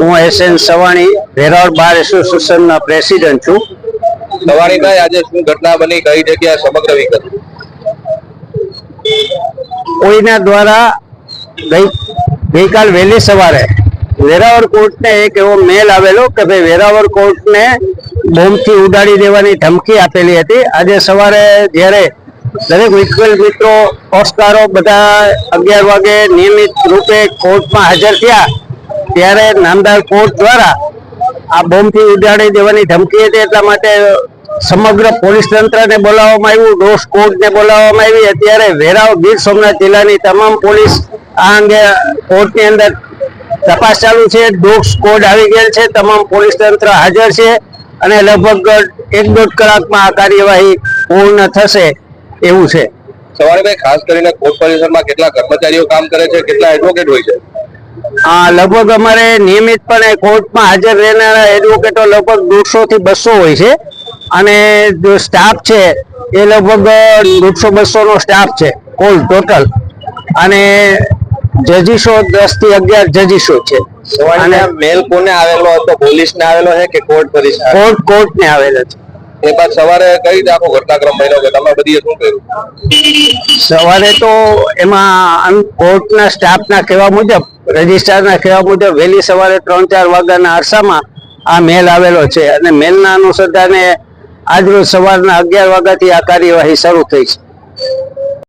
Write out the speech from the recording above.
હું SN Savani Veraval bar association ના president છું। સવાણી ભાઈ, આજે શું ઘટના બની, કઈ જગ્યાએ, સમગ્ર વિગત? કોઈના દ્વારા ગઈકાલ વહેલી સવારે વેરાવળ કોર્ટને એક એવો મેલ આવેલો કે ભાઈ વેરાવળ કોર્ટને બોમ્બથી ઉડાડી દેવાની ધમકી આપેલી હતી। આજે સવારે જ્યારે દરેક વિકલ મિત્રો ઓસ્કારો બધા 11 વાગે નિયમિત રૂપે કોર્ટમાં હાજર થયા ત્યારે નામદાર કોર્ટ દ્વારા આ બોમ્બથી ઉડાડી દેવાની ધમકી હતી, એટલા માટે સમગ્ર પોલીસ તંત્રને બોલાવવામાં આવ્યું, ડોગ સ્ક્વોડને બોલાવવામાં આવી। અત્યારે વેરાવળ ગીર સોમનાથ જિલ્લાની તમામ પોલીસ આ અંગે કોર્ટની અંદર તપાસ ચાલુ છે। ડોગ સ્ક્વોડ આવી ગયેલ છે, તમામ પોલીસ તંત્ર હાજર છે અને લગભગ 1-1.5 કલાકમાં આ કાર્યવાહી પૂર્ણ થશે એવું છે। સવાણીભાઈ, ખાસ કરીને કોર્ટ પરિસરમાં કેટલા કર્મચારીઓ કામ કરે છે, કેટલા એડવોકેટ હોય છે? લગભગ અમારે નિયમિતપણે કોર્ટમાં હાજર રહેનારા એડવોકેટો લગભગ 150 થી 200 હોય છે અને જો સ્ટાફ છે એ લગભગ 150-200 નો સ્ટાફ છે કુલ ટોટલ, અને જજીશો 10 થી 11 જજીશો છે। અને મેલ કોને આવેલો હતો, પોલીસને આવેલો છે કે કોર્ટ પરિસર? કોર્ટને આવેલો છે। એ બાદ સવારે કઈ રીતે આખો ઘટનાક્રમ બન્યો કે તમે બધી શું કર્યું? સવારે તો એમાં કોર્ટના સ્ટાફના કહેવા મુજબ, રજિસ્ટ્રારના કહેવા મુજબ વહેલી સવારે 3-4 વાગ્યાના અરસામાં આ મેલ આવેલો છે અને મેલના અનુસંધાને આજરોજ સવારના 11 વાગ્યાથી આ કાર્યવાહી શરૂ થઈ છે।